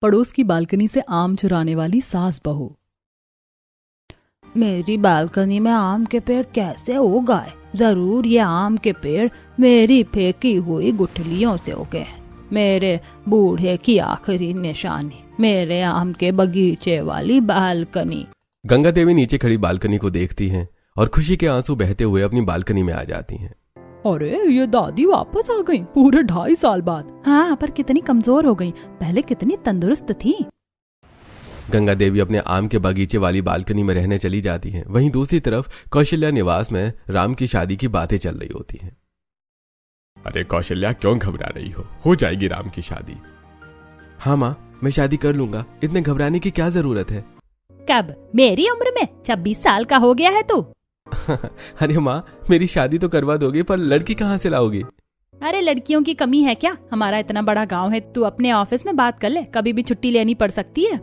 पड़ोस की बालकनी से आम चुराने वाली सास बहू। मेरी बालकनी में आम के पेड़ कैसे उगाए? जरूर ये आम के पेड़ मेरी फेंकी हुई गुठलियों से उगे। मेरे बूढ़े की आखिरी निशानी मेरे आम के बगीचे वाली बालकनी। गंगा देवी नीचे खड़ी बालकनी को देखती हैं और खुशी के आंसू बहते हुए अपनी बालकनी में आ जाती हैं। अरे ये दादी वापस आ गई पूरे 2.5 साल बाद। हाँ, पर कितनी कमजोर हो गई, पहले कितनी तंदुरुस्त थी। गंगा देवी अपने आम के बगीचे वाली बालकनी में रहने चली जाती हैं। वहीं दूसरी तरफ कौशल्या निवास में राम की शादी की बातें चल रही होती हैं। अरे कौशल्या, क्यों घबरा रही हो जाएगी राम की शादी। हाँ माँ, मैं शादी कर लूंगा, इतने घबराने की क्या जरूरत है। कब? मेरी उम्र में 26 साल का हो गया है तू। अरे माँ, मेरी शादी तो करवा दोगे, पर लड़की कहाँ से लाओगी? अरे लड़कियों की कमी है क्या? हमारा इतना बड़ा गांव है, तू अपने ऑफिस में बात कर ले, कभी भी छुट्टी लेनी पड़ सकती है।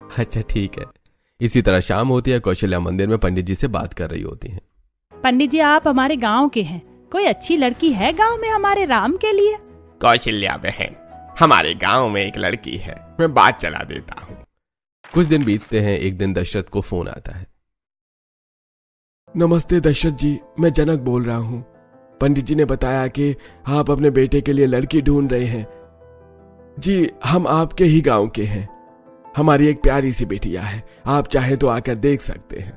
अच्छा ठीक है। इसी तरह शाम होती है। कौशल्या मंदिर में पंडित जी से बात कर रही होती हैं। पंडित जी, आप हमारे गांव के हैं, कोई अच्छी लड़की है गांव में हमारे राम के लिए? कौशल्या बहन, हमारे गांव में एक लड़की है, मैं बात चला देता हूँ। कुछ दिन बीतते हैं। एक दिन दशरथ को फोन आता है। नमस्ते दशरथ जी, मैं जनक बोल रहा हूँ। पंडित जी ने बताया कि आप अपने बेटे के लिए लड़की ढूंढ रहे हैं। जी, हम आपके ही गांव के हैं। हमारी एक प्यारी सी बेटिया है, आप चाहे तो आकर देख सकते हैं।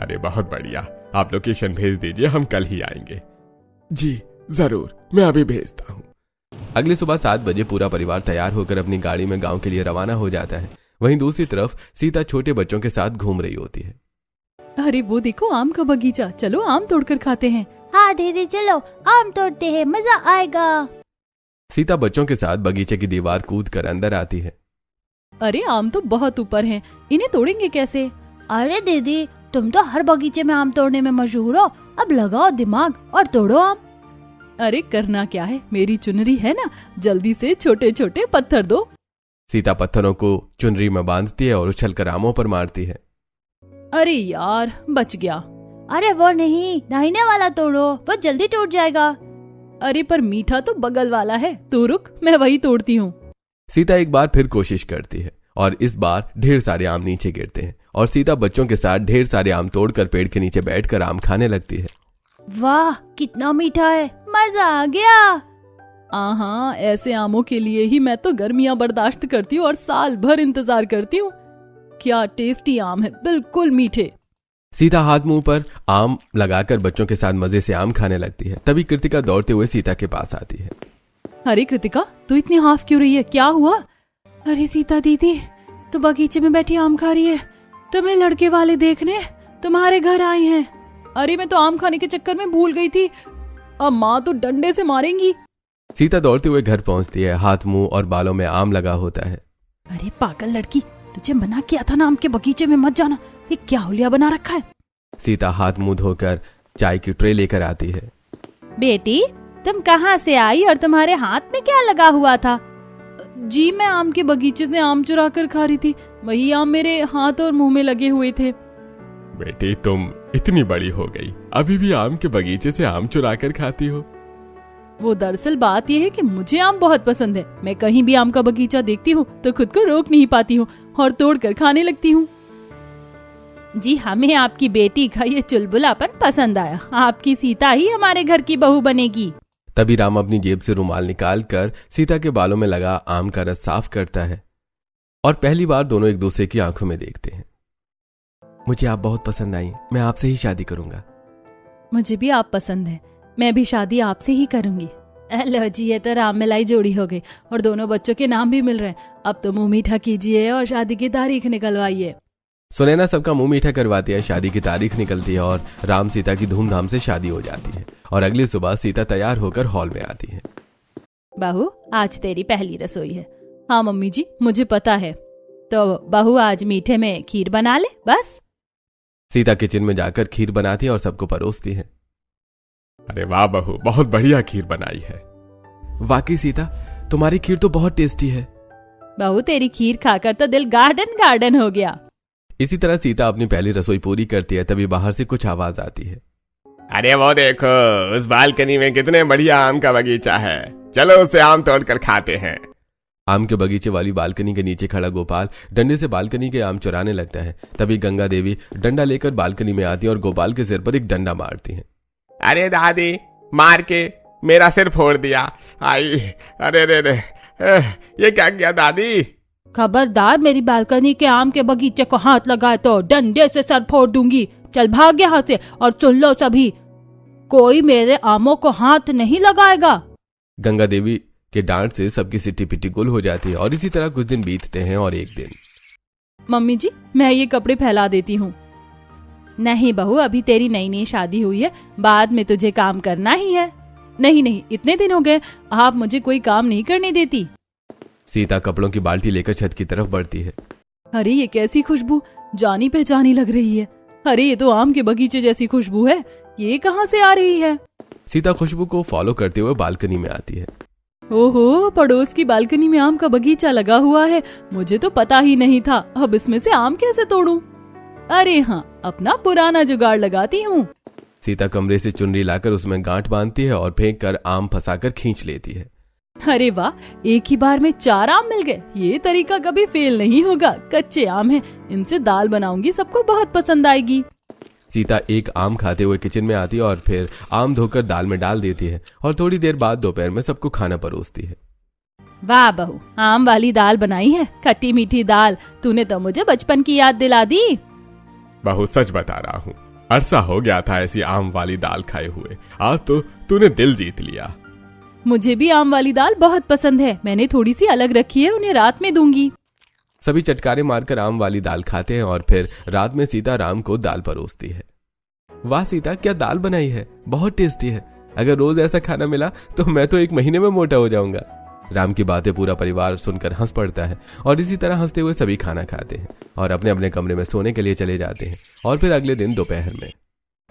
अरे बहुत बढ़िया, आप लोकेशन भेज दीजिए, हम कल ही आएंगे। जी जरूर, मैं अभी भेजता हूँ। अगली सुबह 7 बजे पूरा परिवार तैयार होकर अपनी गाड़ी में गांव के लिए रवाना हो जाता है। वहीं दूसरी तरफ सीता छोटे बच्चों के साथ घूम रही होती है। अरे वो देखो आम का बगीचा, चलो आम तोड़कर खाते हैं। हाँ दीदी, चलो आम तोड़ते हैं, मजा आएगा। सीता बच्चों के साथ बगीचे की दीवार कूद कर अंदर आती है। अरे आम तो बहुत ऊपर हैं, इन्हें तोड़ेंगे कैसे? अरे दीदी, तुम तो हर बगीचे में आम तोड़ने में मशहूर हो, अब लगाओ दिमाग और तोड़ो आम। अरे करना क्या है, मेरी चुनरी है ना, जल्दी से छोटे छोटे पत्थर दो। सीता पत्थरों को चुनरी में बांधती है और उछलकर आमों पर मारती है। अरे यार, बच गया। अरे वो नहीं, दाहिने वाला तोड़ो, वो जल्दी टूट जाएगा। अरे पर मीठा तो बगल वाला है, तू रुक, मैं वही तोड़ती हूँ। सीता एक बार फिर कोशिश करती है और इस बार ढेर सारे आम नीचे गिरते हैं और सीता बच्चों के साथ ढेर सारे आम तोड़कर पेड़ के नीचे बैठकर आम खाने लगती है। वाह, कितना मीठा है, मजा आ गया। हाँ, ऐसे आमों के लिए ही मैं तो गर्मियाँ बर्दाश्त करती हूँ और साल भर इंतजार करती हूँ। क्या टेस्टी आम है, बिल्कुल मीठे। सीता हाथ मुंह पर आम लगाकर बच्चों के साथ मजे से आम खाने लगती है। तभी कृतिका दौड़ते हुए सीता के पास आती है। अरे कृतिका, तू इतनी हाफ क्यों रही है, क्या हुआ? अरे सीता दीदी, तू बगीचे में बैठी आम खा रही है, तुम्हें लड़के वाले देखने तुम्हारे घर आए हैं। अरे मैं तो आम खाने के चक्कर में भूल गई थी, अब माँ तो डंडे से मारेंगी। सीता दौड़ते हुए घर पहुंचती है। हाथ मुंह और बालों में आम लगा होता है। अरे पागल लड़की, तुझे मना किया था ना आम के बगीचे में मत जाना, ये क्या हुलिया बना रखा है। सीता हाथ मुंह धोकर चाय की ट्रे लेकर आती है। बेटी, तुम कहाँ से आई और तुम्हारे हाथ में क्या लगा हुआ था? जी, मैं आम के बगीचे से आम चुरा कर खा रही थी, वही आम मेरे हाथ और मुंह में लगे हुए थे। बेटी, तुम इतनी बड़ी हो गई, अभी भी आम के बगीचे से आम चुरा कर खाती हो? वो दरअसल बात यह है कि मुझे आम बहुत पसंद है। मैं कहीं भी आम का बगीचा देखती हूँ तो खुद को रोक नहीं पाती हूँ और तोड़कर खाने लगती हूँ। जी, हमें आपकी बेटी का ये चुलबुलापन पसंद आया, आपकी सीता ही हमारे घर की बहू बनेगी। तभी राम अपनी जेब से रुमाल निकालकर सीता के बालों में लगा आम का रस साफ करता है और पहली बार दोनों एक दूसरे की आंखों में देखते हैं। मुझे आप बहुत पसंद आई, मैं आपसे ही शादी करूंगा। मुझे भी आप पसंद है, मैं भी शादी आपसे ही करूंगी। लो जी, ये तो राम मिलाई जोड़ी हो गई और दोनों बच्चों के नाम भी मिल रहे हैं। अब तो मुंह मीठा कीजिए और शादी की तारीख निकलवाइए। सुनैना सबका मुंह मीठा करवाती है। शादी की तारीख निकलती है और राम सीता की धूमधाम से शादी हो जाती है और अगली सुबह सीता तैयार होकर हॉल में आती है। बहू, आज तेरी पहली रसोई है। हाँ मम्मी जी, मुझे पता है। तो बहू, आज मीठे में खीर बना ले बस। सीता किचन में जाकर खीर बनाती है और सबको परोसती है। अरे वाह बहू, बहुत बढ़िया खीर बनाई है। वाकई सीता, तुम्हारी खीर तो बहुत टेस्टी है। बहू, तेरी खीर खाकर तो दिल गार्डन गार्डन हो गया। इसी तरह सीता अपनी पहली रसोई पूरी करती है। तभी बाहर से कुछ आवाज आती है। अरे वो देखो, उस बालकनी में कितने बढ़िया आम का बगीचा है, चलो उसे आम तोड़ कर खाते हैं। आम के बगीचे वाली बालकनी के नीचे खड़ा गोपाल डंडे से बालकनी के आम चुराने लगता है। तभी गंगा देवी डंडा लेकर बालकनी में आती है और गोपाल के सिर पर एक डंडा मारती है। अरे दादी, मार के मेरा सिर फोड़ दिया। आई, अरे रे रे, ये क्या किया दादी? खबरदार मेरी बालकनी के आम के बगीचे को हाथ लगाए तो डंडे से सर फोड़ दूंगी। चल भाग यहाँ से, और सुन लो सभी, कोई मेरे आमों को हाथ नहीं लगाएगा। गंगा देवी के डांट से सबकी सिट्टी पिट्टी गुल हो जाती है और इसी तरह कुछ दिन बीतते हैं और एक दिन। मम्मी जी, मैं ये कपड़े फैला देती हूँ। नहीं बहू, अभी तेरी नई नई शादी हुई है, बाद में तुझे काम करना ही है। नहीं नहीं, इतने दिन हो गए, आप मुझे कोई काम नहीं करने देती। सीता कपड़ों की बाल्टी लेकर छत की तरफ बढ़ती है। अरे ये कैसी खुशबू, जानी पहचानी लग रही है। अरे ये तो आम के बगीचे जैसी खुशबू है, ये कहाँ से आ रही है? सीता खुशबू को फॉलो करते हुए बालकनी में आती है। ओहो, पड़ोस की बालकनी में आम का बगीचा लगा हुआ है, मुझे तो पता ही नहीं था। अब इसमें से आम कैसे तोड़ूं? अरे हाँ, अपना पुराना जुगाड़ लगाती हूँ। सीता कमरे से चुनरी लाकर उसमें गांठ बांधती है और फेंक कर आम फंसाकर खींच लेती है। अरे वाह, एक ही बार में 4 आम मिल गए। ये तरीका कभी फेल नहीं होगा। कच्चे आम हैं, इनसे दाल बनाऊंगी, सबको बहुत पसंद आएगी। सीता एक आम खाते हुए किचन में आती है और फिर आम धोकर दाल में डाल देती है और थोड़ी देर बाद दोपहर में सबको खाना परोसती है। वाह बहू, आम वाली दाल बनाई है, खट्टी मीठी दाल। तूने तो मुझे बचपन की याद दिला दी। बहू सच बता रहा हूँ, अरसा हो गया था ऐसी आम वाली दाल खाए हुए। आज तो तूने दिल जीत लिया। मुझे भी आम वाली दाल बहुत पसंद है, मैंने थोड़ी सी अलग रखी है, उन्हें रात में दूंगी। सभी चटकारे मारकर आम वाली दाल खाते हैं और फिर रात में सीता राम को दाल परोसती है। वाह सीता, क्या दाल बनाई है, बहुत टेस्टी है। अगर रोज ऐसा खाना मिला तो मैं तो 1 महीने में मोटा हो जाऊंगा। राम की बातें पूरा परिवार सुनकर हंस पड़ता है और इसी तरह हंसते हुए सभी खाना खाते हैं और अपने अपने कमरे में सोने के लिए चले जाते हैं। और फिर अगले दिन दोपहर में,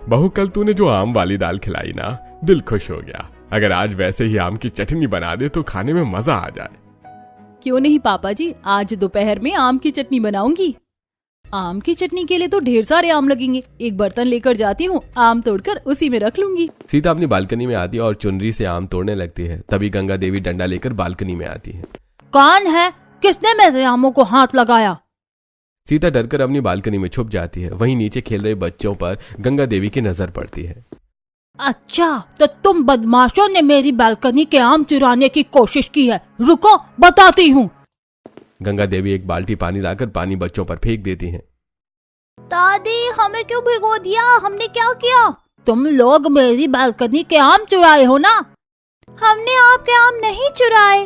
बहू कल तूने जो आम वाली दाल खिलाई ना, दिल खुश हो गया। अगर आज वैसे ही आम की चटनी बना दे तो खाने में मजा आ जाए। क्यों नहीं पापा जी, आज दोपहर में आम की चटनी बनाऊंगी। आम की चटनी के लिए तो ढेर सारे आम लगेंगे, एक बर्तन लेकर जाती हूँ, आम तोड़कर उसी में रख लूंगी। सीता अपनी बालकनी में आती है और चुनरी से आम तोड़ने लगती है। तभी गंगा देवी डंडा लेकर बालकनी में आती है। कौन है? किसने मेरे आमों को हाथ लगाया? सीता डरकर अपनी बालकनी में छुप जाती है। वहीं नीचे खेल रहे बच्चों पर गंगा देवी की नजर पड़ती है। अच्छा, तो तुम बदमाशों ने मेरी बालकनी के आम चुराने की कोशिश की है। रुको, बताती हूँ। गंगा देवी एक बाल्टी पानी लाकर पानी बच्चों पर फेंक देती हैं। दादी, हमें क्यों भिगो दिया? हमने क्या किया? तुम लोग मेरी बालकनी के आम चुराए हो ना? हमने आपके आम नहीं चुराए।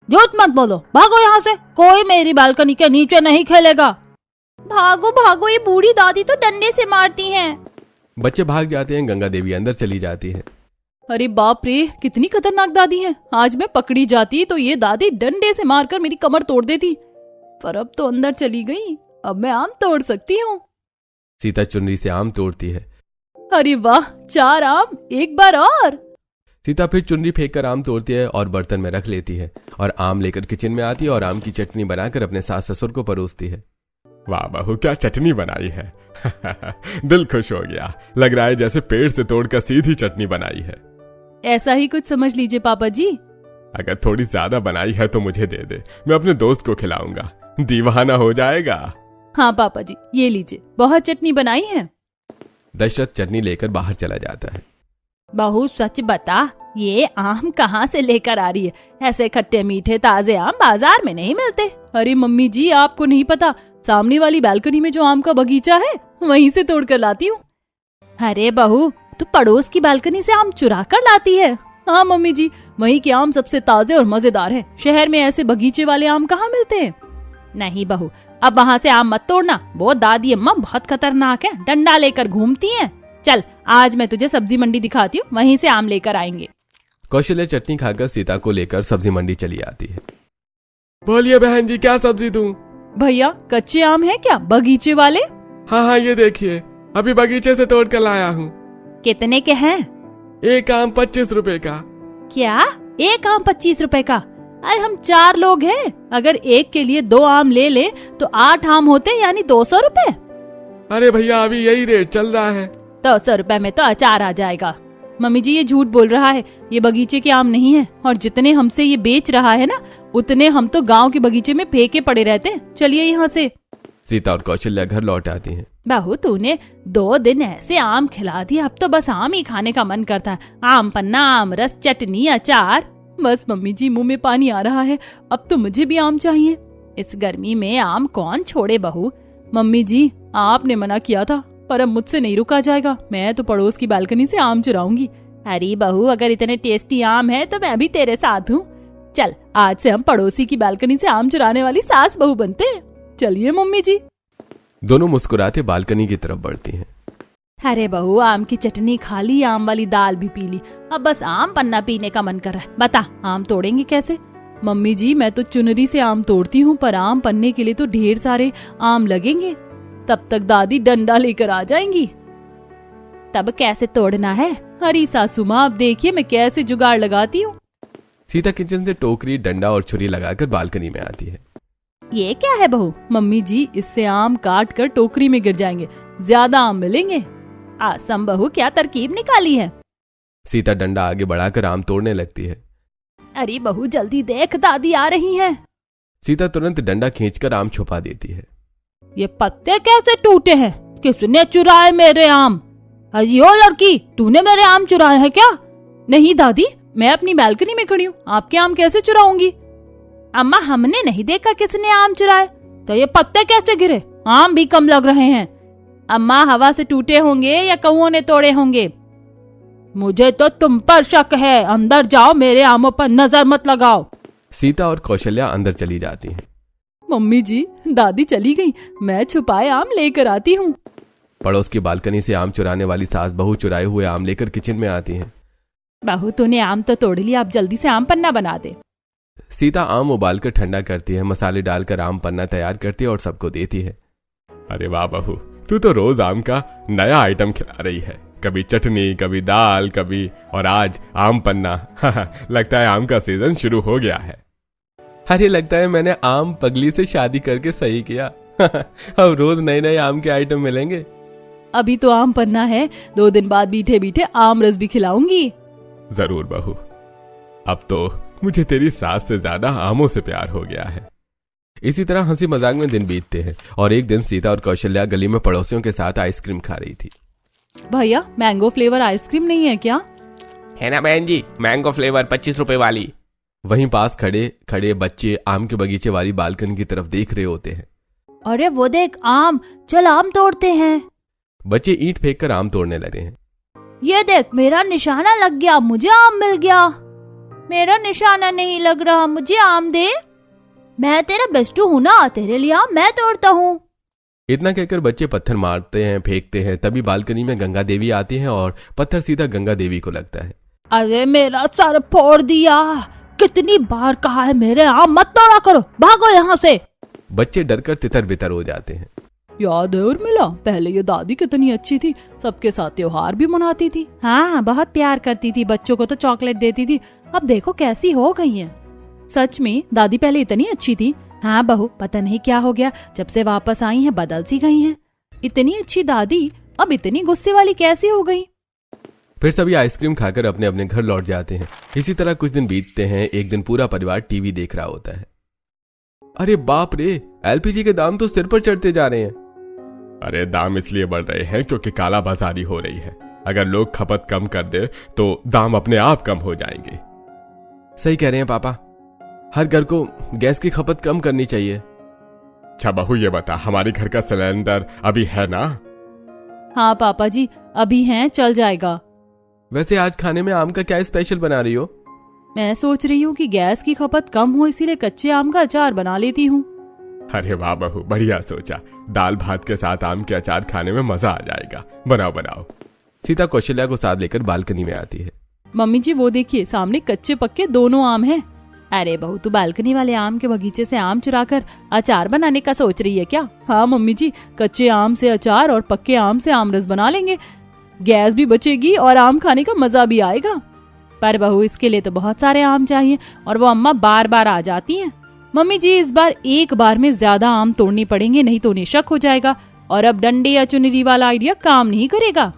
झूठ मत बोलो, भागो यहाँ से। कोई मेरी बालकनी के नीचे नहीं खेलेगा। भागो भागो, ये बूढ़ी दादी तो डंडे से मारती हैं। बच्चे भाग जाते हैं। गंगा देवी अंदर चली जाती है। अरे बाप रे, कितनी खतरनाक दादी है। आज मैं पकड़ी जाती तो ये दादी डंडे से मारकर मेरी कमर तोड़ देती, पर अब तो अंदर चली गई, अब मैं आम तोड़ सकती हूँ। सीता चुनरी से आम तोड़ती है। अरे वाह, 4 आम, एक बार और। सीता फिर चुनरी फेंककर आम तोड़ती है और बर्तन में रख लेती है और आम लेकर किचन में आती है और आम की चटनी बनाकर अपने सास ससुर को परोसती है। वाह बहू, क्या चटनी बनाई है। दिल खुश हो गया। लग रहा है जैसे पेड़ से तोड़कर सीधी चटनी बनाई है। ऐसा ही कुछ समझ लीजिए पापा जी। अगर थोड़ी ज्यादा बनाई है तो मुझे दे दे, मैं अपने दोस्त को खिलाऊंगा, दीवाना हो जाएगा। हाँ पापा जी, ये लीजिए, बहुत चटनी बनाई है। दशरथ चटनी लेकर बाहर चला जाता है। बहू सच बता, ये आम कहाँ से लेकर आ रही है? ऐसे खट्टे मीठे ताजे आम बाजार में नहीं मिलते। अरे मम्मी जी, आपको नहीं पता, सामने वाली बालकनी में जो आम का बगीचा है, वहीं से तोड़ कर लाती हूँ। अरे बहू, तू पड़ोस की बालकनी से आम चुरा कर लाती है? हाँ मम्मी जी, वहीं के आम सबसे ताजे और मजेदार है। शहर में ऐसे बगीचे वाले आम कहाँ मिलते हैं। नहीं बहू, अब वहाँ से आम मत तोड़ना, वो दादी अम्मा बहुत खतरनाक है, डंडा लेकर घूमती हैं। चल, आज मैं तुझे सब्जी मंडी दिखाती हूँ, वहीं से आम लेकर आएंगे। कौशल्या चटनी खाकर सीता को लेकर सब्जी मंडी चली आती है। बोलिए बहन जी, क्या सब्जी दूं? भैया, कच्चे आम है क्या, बगीचे वाले? हाँ हाँ, ये देखिए, अभी बगीचे से तोड़ कर लाया हूँ। कितने के हैं? एक आम 25 रुपए का। क्या, एक आम 25 रुपए का? अरे हम 4 लोग हैं, अगर एक के लिए 2 आम ले ले तो 8 आम होते, यानी 200 रुपए। अरे भैया, अभी यही रेट चल रहा है। 200 रुपए में तो अचार आ जाएगा। मम्मी जी ये झूठ बोल रहा है, ये बगीचे के आम नहीं है, और जितने हमसे ये बेच रहा है ना, उतने हम तो गांव के बगीचे में फेंके पड़े रहते हैं। चलिए यहाँ से। सीता और कौशल्या घर लौट आती हैं। बहू तूने 2 दिन ऐसे आम खिला दिया, अब तो बस आम ही खाने का मन करता है। आम पन्ना, आम रस, चटनी, अचार। बस मम्मी जी मुंह में पानी आ रहा है, अब तो मुझे भी आम चाहिए। इस गर्मी में आम कौन छोड़े बहू। मम्मी जी आपने मना किया था, पर अब मुझसे नहीं रुका जाएगा। मैं तो पड़ोस की बालकनी से आम चुराऊंगी। अरे बहू अगर इतने टेस्टी आम है तो मैं भी तेरे साथ हूँ। चल आज से हम पड़ोसी की बालकनी से आम चुराने वाली सास बहू बनते हैं। चलिए मम्मी जी। दोनों मुस्कुराते बालकनी की तरफ बढ़ती हैं। अरे बहू आम की चटनी खा ली, आम वाली दाल भी पी ली, अब बस आम पन्ना पीने का मन कर रहा है। बता आम तोड़ेंगे कैसे? मम्मी जी मैं तो चुनरी से आम तोड़ती हूँ, पर आम पन्ने के लिए तो ढेर सारे आम लगेंगे। तब तक दादी डंडा लेकर आ जाएंगी। तब कैसे तोड़ना है? हरी सासू माँ अब देखिए मैं कैसे जुगाड़ लगाती हूँ। सीता किचन से टोकरी, डंडा और छुरी लगाकर बालकनी में आती है। ये क्या है बहू? मम्मी जी इससे आम काट कर टोकरी में गिर जाएंगे, ज्यादा आम मिलेंगे। आसम बहू क्या तरकीब निकाली है? सीता डंडा आगे बढ़ाकर आम तोड़ने लगती है। अरे बहू जल्दी देख दादी आ रही हैं। सीता तुरंत डंडा खींचकर आम छुपा देती है। ये पत्ते कैसे टूटे हैं? किसने चुराए मेरे आम? अरे ओ लड़की, तूने मेरे आम चुराए हैं क्या? नहीं दादी, मैं अपनी बालकनी में खड़ी हूँ, आपके आम कैसे चुराऊंगी? अम्मा हमने नहीं देखा किसने आम चुराए। तो ये पत्ते कैसे गिरे? आम भी कम लग रहे हैं। अम्मा हवा से टूटे होंगे या कौओं ने तोड़े होंगे। मुझे तो तुम पर शक है। अंदर जाओ, मेरे आमों पर नजर मत लगाओ। सीता और कौशल्या अंदर चली जाती हैं। मम्मी जी दादी चली गई, मैं छुपाए आम लेकर आती हूँ। पड़ोस की बालकनी से आम चुराने वाली सास बहू चुराए हुए आम लेकर किचन में आती हैं। बहू तूने आम तो तोड़ लिया, अब जल्दी से आम पन्ना बना दे। सीता आम उबालकर ठंडा करती है, मसाले डालकर आम पन्ना तैयार करती है और सबको देती है। अरे वाह बहू, तू तो रोज आम का नया आइटम खिला रही है। कभी चटनी, कभी दाल, कभी और आज आम पन्ना। लगता है आम का सीजन शुरू हो गया है। अरे लगता है मैंने आम पगली से शादी करके सही किया। अब रोज नए नए आम के आइटम मिलेंगे। अभी तो आम पन्ना है, 2 दिन बाद मीठे मीठे आम रस भी खिलाऊंगी। जरूर बहू, अब तो मुझे तेरी सास से ज्यादा आमों से प्यार हो गया है। इसी तरह हंसी मजाक में दिन बीतते हैं और एक दिन सीता और कौशल्या गली में पड़ोसियों के साथ आइसक्रीम खा रही थी। भैया मैंगो फ्लेवर आइसक्रीम नहीं है क्या? है ना बहन जी, मैंगो फ्लेवर 25 रुपए वाली। वहीं पास खड़े खड़े बच्चे आम के बगीचे वाली बालकनी की तरफ देख रहे होते हैं। अरे वो देख आम, चल आम तोड़ते हैं। बच्चे ईंट फेंक कर आम तोड़ने लगे हैं। ये देख मेरा निशाना लग गया, मुझे आम मिल गया। मेरा निशाना नहीं लग रहा, मुझे आम दे। मैं तेरा बेस्टू हूँ ना, तेरे लिए आम मैं तोड़ता हूँ। इतना कहकर बच्चे पत्थर मारते हैं, फेंकते हैं। तभी बालकनी में गंगा देवी आती हैं और पत्थर सीधा गंगा देवी को लगता है। अरे मेरा सर फोड़ दिया। कितनी बार कहा है मेरे आम मत तोड़ा करो, भागो यहाँ से। बच्चे डरकर तितर बितर हो जाते हैं। याद है उर्मिला, पहले ये दादी कितनी अच्छी थी, सबके साथ त्योहार भी मनाती थी। हाँ बहुत प्यार करती थी, बच्चों को तो चॉकलेट देती थी। अब देखो कैसी हो गई है। सच में दादी पहले इतनी अच्छी थी। हाँ बहू, पता नहीं क्या हो गया, जब से वापस आई है बदल सी गई है। इतनी अच्छी दादी अब इतनी गुस्से वाली कैसी हो गई? फिर सभी आइसक्रीम खाकर अपने अपने घर लौट जाते हैं। इसी तरह कुछ दिन बीतते हैं। एक दिन पूरा परिवार टीवी देख रहा होता है। अरे बाप रे, एलपीजी के दाम तो सिर पर चढ़ते जा रहे हैं। अरे दाम इसलिए बढ़ रहे हैं क्योंकि काला बाजारी हो रही है। अगर लोग खपत कम कर दे तो दाम अपने आप कम हो जाएंगे। सही कह रहे हैं पापा, हर घर को गैस की खपत कम करनी चाहिए। अच्छा बहू ये बता, हमारे घर का सिलेंडर अभी है ना? हाँ पापा जी अभी हैं, चल जाएगा। वैसे आज खाने में आम का क्या स्पेशल बना रही हो? मैं सोच रही हूँ कि गैस की खपत कम हो, इसीलिए कच्चे आम का अचार बना लेती हूँ। अरे वाह बहू, बढ़िया सोचा। दाल भात के साथ आम के अचार खाने में मजा आ जाएगा। बनाओ बनाओ। सीता कौशल्या को साथ लेकर बालकनी में आती है। मम्मी जी वो देखिए, सामने कच्चे पक्के दोनों आम हैं। अरे बहू, तू बालकनी वाले आम के बगीचे से आम चुराकर अचार बनाने का सोच रही है क्या? हाँ मम्मी जी, कच्चे आम से अचार और पक्के आम से आम रस बना लेंगे। गैस भी बचेगी और आम खाने का मजा भी आएगा। पर बहू इसके लिए तो बहुत सारे आम चाहिए और वो अम्मा बार बार आ जाती हैं। मम्मी जी इस बार एक बार में ज्यादा आम तोड़ने पड़ेंगे, नहीं तो उन्हें शक हो जाएगा और अब डंडे या चुनरी वाला आइडिया काम नहीं करेगा।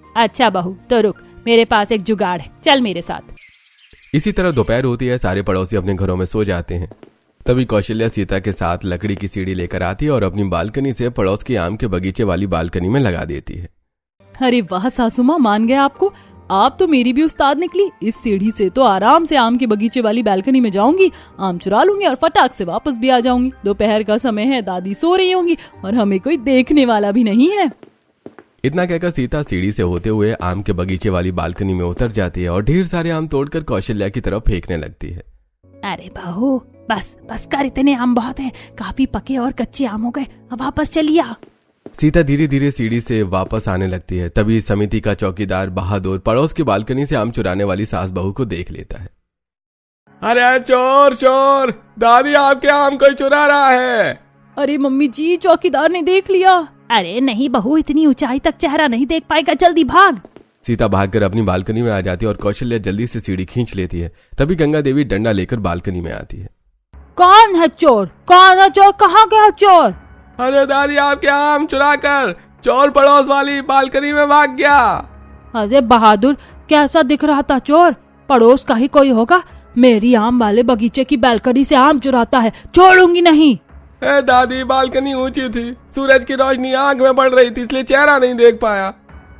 अच्छा बहू तो रुक, मेरे पास एक जुगाड़ है, चल मेरे साथ। इसी तरह दोपहर होती है, सारे पड़ोसी अपने घरों में सो जाते हैं। तभी कौशल्या सीता के साथ लकड़ी की सीढ़ी लेकर आती है और अपनी बालकनी से पड़ोस के आम के बगीचे वाली बालकनी में लगा देती है। अरे वाह सासू माँ, मान गए आपको, आप तो मेरी भी उस्ताद निकली। इस सीढ़ी से तो आराम से आम के बगीचे वाली बालकनी में जाऊंगी, आम चुरा लूंगी और फटाक से वापस भी आ जाऊंगी। दोपहर का समय है, दादी सो रही होंगी और हमें कोई देखने वाला भी नहीं है। इतना कहकर सीता सीढ़ी से होते हुए आम के बगीचे वाली बालकनी में उतर जाती है और ढेर सारे आम तोड़कर कौशल्या की तरफ फेंकने लगती है। अरे बहू, बस बस कर, इतने आम बहुत हैं, काफी पके और कच्चे आम हो गए, अब वापस चलिए। सीता धीरे धीरे सीढ़ी से वापस आने लगती है। तभी समिति का चौकीदार बहादुर पड़ोस की बालकनी से आम चुराने वाली सास बहू को देख लेता है। अरे चोर चोर, दादी आपके आम कोई चुरा रहा है। अरे मम्मी जी, चौकीदार ने देख लिया। अरे नहीं बहू, इतनी ऊंचाई तक चेहरा नहीं देख पाएगा, जल्दी भाग। सीता भागकर अपनी बालकनी में आ जाती है और कौशल्या जल्दी से सीढ़ी खींच लेती है। तभी गंगा देवी डंडा लेकर बालकनी में आती है। कौन है चोर? कौन है चोर? कहाँ गया चोर? अरे दादी आपके आम चुरा कर चोर पड़ोस वाली बालकनी में भाग गया। अरे बहादुर, कैसा दिख रहा था चोर? पड़ोस का ही कोई होगा। मेरी आम वाले बगीचे की बालकनी से आम चुराता है, छोड़ूंगी नहीं। दादी बालकनी ऊंची थी, सूरज की रोशनी आंख में पड़ रही थी, इसलिए चेहरा नहीं देख पाया।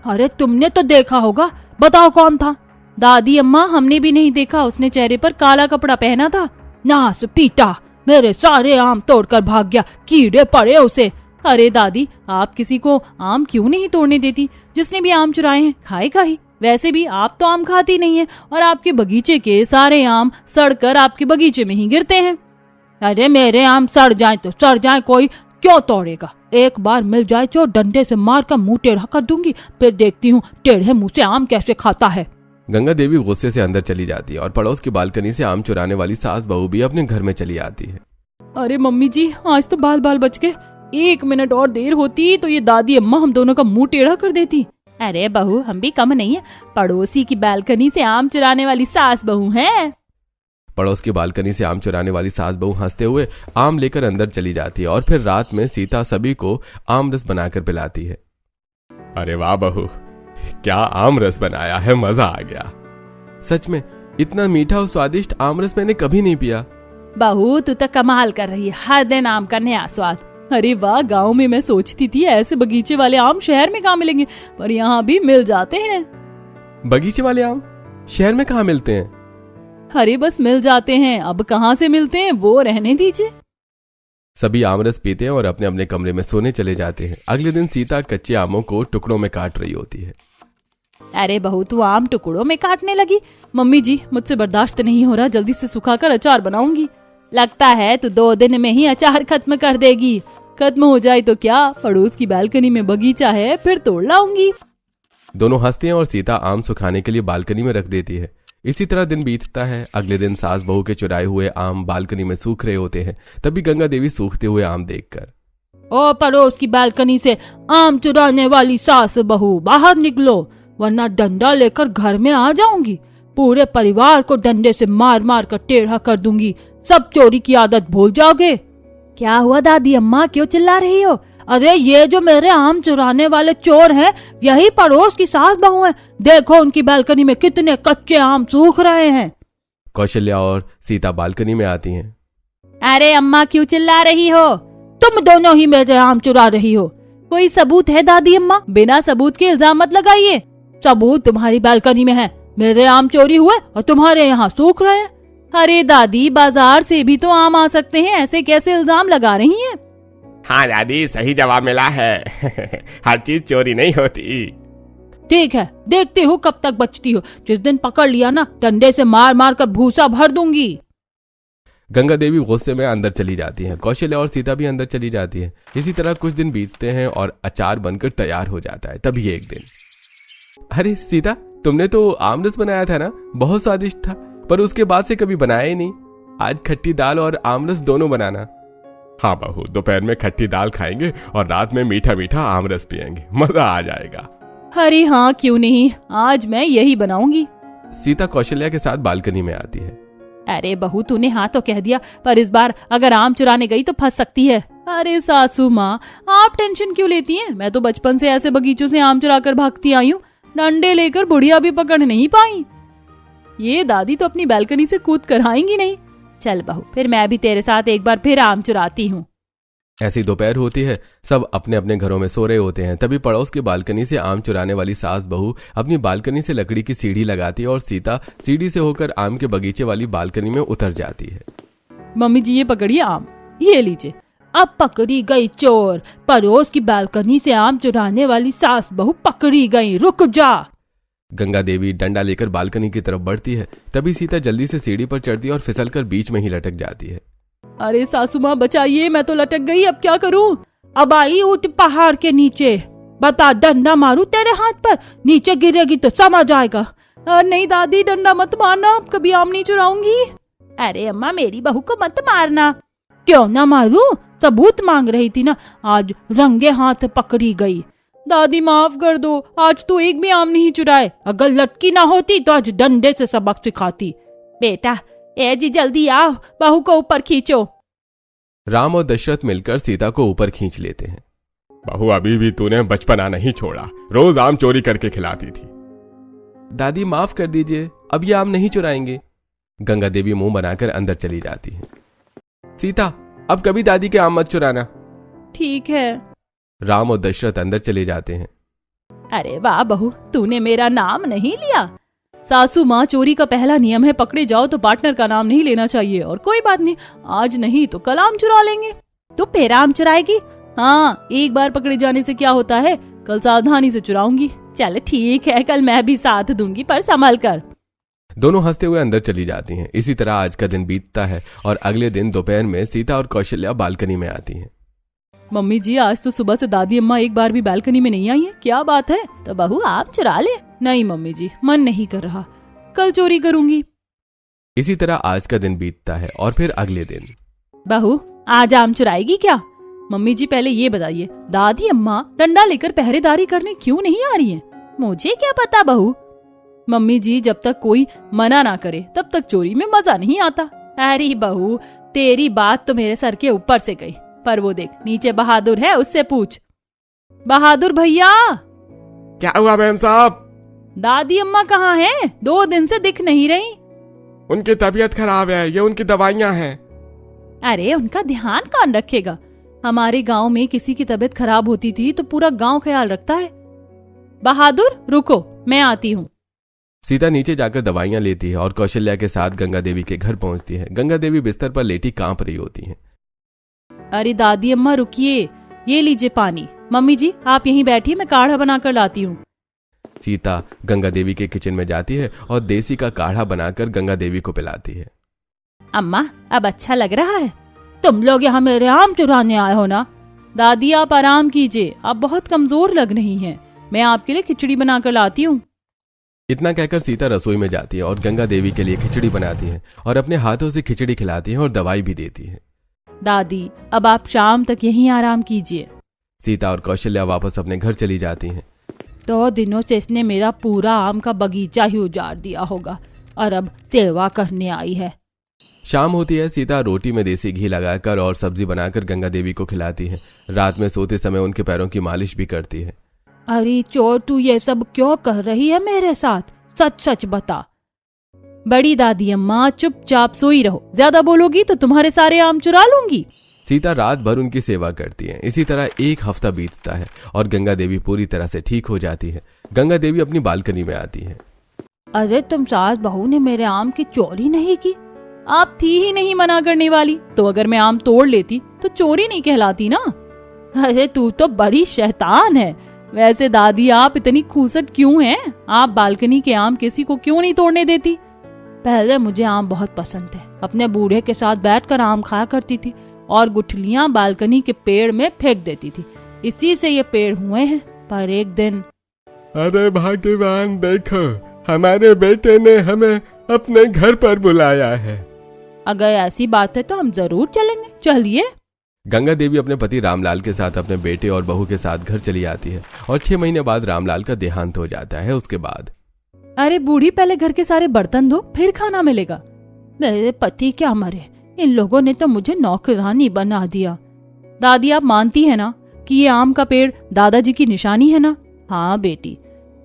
अरे तुमने तो देखा होगा, बताओ कौन था? दादी अम्मा, हमने भी नहीं देखा, उसने चेहरे पर काला कपड़ा पहना था। नास पीटा, मेरे सारे आम तोड़कर भाग गया, कीड़े पड़े उसे। अरे दादी, आप किसी को आम क्यों नहीं तोड़ने देती? जिसने भी आम चुराए हैं खाएगा ही। वैसे भी आप तो आम खाती नहीं है और आपके बगीचे के सारे आम सड़कर आपके बगीचे में ही गिरते हैं। अरे मेरे आम सड़ जाए तो सड़ जाए, कोई क्यों तोड़ेगा? एक बार मिल जाए तो डंडे से मार कर मुंह टेढ़ा कर दूंगी, फिर देखती हूँ टेढ़े मुंह से आम कैसे खाता है। गंगा देवी गुस्से से अंदर चली जाती है और पड़ोस की बालकनी से आम चुराने वाली सास बहू भी अपने घर में चली आती है। अरे मम्मी जी, आज तो बाल बाल बच गए। 1 मिनट और देर होती तो ये दादी अम्मा हम दोनों का मुंह टेढ़ा कर देती। अरे बहू, हम भी कम नहीं है, पड़ोसी की बालकनी से आम चुराने वाली सास बहू है। पड़ोस की बालकनी से आम चुराने वाली सास बहू हंसते हुए आम लेकर अंदर चली जाती है और फिर रात में सीता सभी को आम रस बनाकर पिलाती है। अरे वाह बहू, क्या आम रस बनाया है, मजा आ गया। सच में इतना मीठा और स्वादिष्ट आम रस मैंने कभी नहीं पिया। बहू, तू तो कमाल कर रही है, हर दिन आम का नया स्वाद। अरे वाह, गांव में मैं सोचती थी ऐसे बगीचे वाले आम शहर में कहाँ मिलेंगे, पर यहाँ भी मिल जाते हैं। बगीचे वाले आम शहर में कहाँ मिलते हैं? अरे बस मिल जाते हैं, अब कहाँ से मिलते हैं वो रहने दीजिए। सभी आम रस पीते हैं और अपने अपने कमरे में सोने चले जाते हैं। अगले दिन सीता कच्चे आमों को टुकड़ों में काट रही होती है। अरे बहू, तू आम टुकड़ों में काटने लगी? मम्मी जी, मुझसे बर्दाश्त नहीं हो रहा, जल्दी से सुखाकर अचार बनाऊंगी। लगता है तू 2 दिन में ही अचार खत्म कर देगी। खत्म हो जाए तो क्या, पड़ोस की बालकनी में बगीचा है, फिर तोड़ लाऊंगी। दोनों हंसते हैं और सीता आम सुखाने के लिए बालकनी में रख देती है। इसी तरह दिन बीतता है। अगले दिन सास बहू के चुराए हुए आम बालकनी में सूख रहे होते हैं। तभी गंगा देवी सूखते हुए आम देखकर, ओ पड़ोस की बालकनी से आम चुराने वाली सास बहू, बाहर निकलो, वरना डंडा लेकर घर में आ जाऊंगी। पूरे परिवार को डंडे से मार मार कर टेढ़ा कर दूंगी, सब चोरी की आदत भूल जाओगे। क्या हुआ दादी अम्मा, क्यों चिल्ला रही हो? अरे ये जो मेरे आम चुराने वाले चोर हैं, यही पड़ोस की सास बहू हैं। देखो उनकी बालकनी में कितने कच्चे आम सूख रहे हैं। कौशल्या और सीता बालकनी में आती हैं। अरे अम्मा, क्यों चिल्ला रही हो? तुम दोनों ही मेरे आम चुरा रही हो। कोई सबूत है दादी अम्मा? बिना सबूत के इल्जाम मत लगाइए। सबूत तुम्हारी बालकनी में है, मेरे आम चोरी हुए और तुम्हारे यहाँ सूख रहे हैं। अरे दादी, बाजार से भी तो आम आ सकते हैं, ऐसे कैसे इल्जाम लगा रही हैं? हाँ दादी, सही जवाब मिला है। हर चीज चोरी नहीं होती। ठीक है, देखती हूँ कब तक बचती हो। जिस दिन पकड़ लिया ना, डंडे से मार मार कर भूसा भर दूंगी। गंगा देवी गुस्से में अंदर चली जाती हैं। कौशल्या और सीता भी अंदर चली जाती है। इसी तरह कुछ दिन बीतते हैं और अचार बनकर तैयार हो जाता है। तभी एक दिन, अरे सीता, तुमने तो आम रस बनाया था ना, बहुत स्वादिष्ट था, पर उसके बाद से कभी बनाया ही नहीं। आज खट्टी दाल और आम रस दोनों बनाना। हाँ बहू, दोपहर में खट्टी दाल खाएंगे और रात में मीठा मीठा आम रस पियेंगे, मजा आ जाएगा। अरे हाँ, क्यों नहीं, आज मैं यही बनाऊंगी। सीता कौशल्या के साथ बालकनी में आती है। अरे बहू, तूने हाँ तो कह दिया, पर इस बार अगर आम चुराने गई तो फंस सकती है। अरे सासू माँ, आप टेंशन क्यों लेती हैं? मैं तो बचपन से ऐसे बगीचों से आम चुरा कर भागती आई हूँ। डंडे लेकर बुढ़िया भी पकड़ नहीं पाई। ये दादी तो अपनी बालकनी से कूद कर आएंगी नहीं। चल बहू, फिर मैं भी तेरे साथ एक बार फिर आम चुराती हूँ। ऐसी दोपहर होती है, सब अपने अपने घरों में सो रहे होते हैं। तभी पड़ोस की बालकनी से आम चुराने वाली सास बहू अपनी बालकनी से लकड़ी की सीढ़ी लगाती है और सीता सीढ़ी से होकर आम के बगीचे वाली बालकनी में उतर जाती है। मम्मी जी ये पकड़िए आम, ये लीजिए। अब पकड़ी गई चोर, पड़ोस की बालकनी से आम चुराने वाली सास बहू पकड़ी गई, रुक जा। गंगा देवी डंडा लेकर बालकनी की तरफ बढ़ती है। तभी सीता जल्दी से सीढ़ी पर चढ़ती है और फिसलकर बीच में ही लटक जाती है। अरे सासू माँ बचाइए, मैं तो लटक गई, अब क्या करूँ? अब आई उठ पहाड़ के नीचे, बता डंडा मारू तेरे हाथ पर, नीचे गिरेगी तो समझ आएगा। नहीं दादी, डंडा मत मारना, अब कभी आम नहीं चुराऊंगी। अरे अम्मा, मेरी बहू को मत मारना। क्यों ना मारू, सबूत मांग रही थी ना, आज रंगे हाथ पकड़ी गई। दादी माफ कर दो, आज तो एक भी आम नहीं चुराए। अगर लटकी ना होती तो आज डंडे से सबक सिखाती। बेटा ए जी जल्दी आओ, बहू को ऊपर खींचो। राम और दशरथ मिलकर सीता को ऊपर खींच लेते हैं। बहू, अभी भी तूने बचपना नहीं छोड़ा, रोज आम चोरी करके खिलाती थी। दादी माफ कर दीजिए, अब ये आम नहीं चुराएंगे। गंगा देवी मुंह बनाकर अंदर चली जाती है। सीता, अब कभी दादी के आम मत चुराना। ठीक है। राम और दशरथ अंदर चले जाते हैं। अरे वाह बहू, तूने मेरा नाम नहीं लिया। सासू माँ, चोरी का पहला नियम है पकड़े जाओ तो पार्टनर का नाम नहीं लेना चाहिए। और कोई बात नहीं, आज नहीं तो कल आम चुरा लेंगे। तो फिर आम चुराएगी? हाँ, एक बार पकड़े जाने से क्या होता है, कल सावधानी से चुराऊंगी। चल ठीक है, कल मैं भी साथ दूंगी, पर संभल कर। दोनों हंसते हुए अंदर चली जाती हैं। इसी तरह आज का दिन बीतता है और अगले दिन दोपहर में सीता और कौशल्या बालकनी में आती हैं। मम्मी जी, आज तो सुबह से दादी अम्मा एक बार भी बालकनी में नहीं आई है, क्या बात है? तो बहू आम चुरा ले। नहीं मम्मी जी, मन नहीं कर रहा, कल चोरी करूंगी। इसी तरह आज का दिन बीतता है और फिर अगले दिन। बहू आज आम चुराएगी क्या? मम्मी जी पहले ये बताइए, दादी अम्मा डंडा लेकर पहरेदारी करने क्यों नहीं आ रही हैं? मुझे क्या पता बहू। मम्मी जी, जब तक कोई मना ना करे तब तक चोरी में मजा नहीं आता। अरे बहू, तेरी बात तो मेरे सर के ऊपर से गई, पर वो देख नीचे बहादुर है, उससे पूछ। बहादुर भैया। क्या हुआ मैम साहब? दादी अम्मा कहाँ हैं? 2 दिन से दिख नहीं रही। उनकी तबीयत खराब है, ये उनकी दवाइयाँ हैं। अरे उनका ध्यान कौन रखेगा? हमारे गांव में किसी की तबीयत खराब होती थी तो पूरा गांव ख्याल रखता है। बहादुर रुको, मैं आती हूँ। सीता नीचे जाकर दवाइयां लेती है और कौशल्या के साथ गंगा देवी के घर पहुंचती है। गंगा देवी बिस्तर पर लेटी कांप रही होती हैं। अरे दादी अम्मा रुकिए, ये लीजिए पानी। मम्मी जी आप यहीं बैठिए, मैं काढ़ा बनाकर लाती हूँ। सीता गंगा देवी के किचन में जाती है और देसी का काढ़ा बनाकर गंगा देवी को पिलाती है। अम्मा अब अच्छा लग रहा है? तुम लोग यहाँ मेरे आम चुराने आए हो ना? दादी आप आराम कीजिए, आप बहुत कमजोर लग रही हैं, मैं आपके लिए खिचड़ी बनाकर लाती हूँ। इतना कहकर सीता रसोई में जाती है और गंगा देवी के लिए खिचड़ी बनाती है और अपने हाथों से खिचड़ी खिलाती है और दवाई भी देती है। दादी अब आप शाम तक यहीं आराम कीजिए। सीता और कौशल्या वापस अपने घर चली जाती हैं। 2 दिनों से इसने मेरा पूरा आम का बगीचा ही उजाड़ दिया होगा और अब सेवा करने आई है। शाम होती है। सीता रोटी में देसी घी लगाकर और सब्जी बनाकर गंगा देवी को खिलाती है। रात में सोते समय उनके पैरों की मालिश भी करती है। अरे चोर, तू ये सब क्यों कर रही है मेरे साथ? सच सच बता। बड़ी दादी अम्मा चुपचाप सोई रहो, ज्यादा बोलोगी तो तुम्हारे सारे आम चुरा लूंगी। सीता रात भर उनकी सेवा करती है। इसी तरह 1 हफ्ता बीतता है और गंगा देवी पूरी तरह से ठीक हो जाती है। गंगा देवी अपनी बालकनी में आती है। अरे तुम सास बहू ने मेरे आम की चोरी नहीं की? आप थी ही नहीं मना करने वाली, तो अगर मैं आम तोड़ लेती तो चोरी नहीं कहलाती ना। अरे तू तो बड़ी शैतान है। वैसे दादी आप इतनी खूसट क्यों हैं? आप बालकनी के आम किसी को क्यों नहीं तोड़ने देती? पहले मुझे आम बहुत पसंद थे, अपने बूढ़े के साथ बैठकर आम खाया करती थी और गुठलियां बालकनी के पेड़ में फेंक देती थी, इसी से ये पेड़ हुए हैं। पर एक दिन, अरे भगवान देखो, हमारे बेटे ने हमें अपने घर पर बुलाया है। अगर ऐसी बात है तो हम जरूर चलेंगे, चलिए। गंगा देवी अपने पति रामलाल के साथ अपने बेटे और बहू के साथ घर चली आती है और 6 महीने बाद रामलाल का देहांत हो जाता है। उसके बाद, अरे बूढ़ी पहले घर के सारे बर्तन धो, फिर खाना मिलेगा। मेरे पति क्या मरे, इन लोगों ने तो मुझे नौकरानी बना दिया। दादी आप मानती है ना कि ये आम का पेड़ दादाजी की निशानी है ना? हाँ बेटी,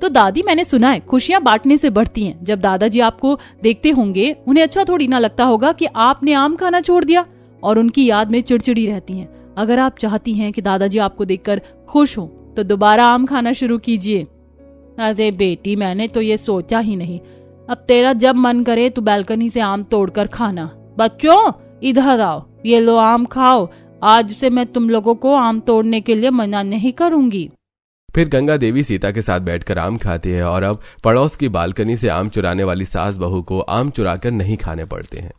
तो दादी, मैंने सुना है खुशियां बांटने से बढ़ती हैं। जब दादाजी आपको देखते होंगे उन्हें अच्छा थोड़ी ना लगता होगा कि आपने आम खाना छोड़ दिया, और उनकी याद में चिड़चिड़ी रहती हैं। अगर आप चाहती हैं कि दादाजी आपको देखकर खुश हो तो दोबारा आम खाना शुरू कीजिए। अरे बेटी, मैंने तो ये सोचा ही नहीं। अब तेरा जब मन करे तो बालकनी से आम तोड़कर खाना। बच्चों इधर आओ, ये लो आम खाओ। आज से मैं तुम लोगों को आम तोड़ने के लिए मना नहीं करूंगी। फिर गंगा देवी सीता के साथ बैठकर आम खाती है और अब पड़ोस की बालकनी से आम चुराने वाली सास बहू को आम चुराकर नहीं खाने पड़ते हैं।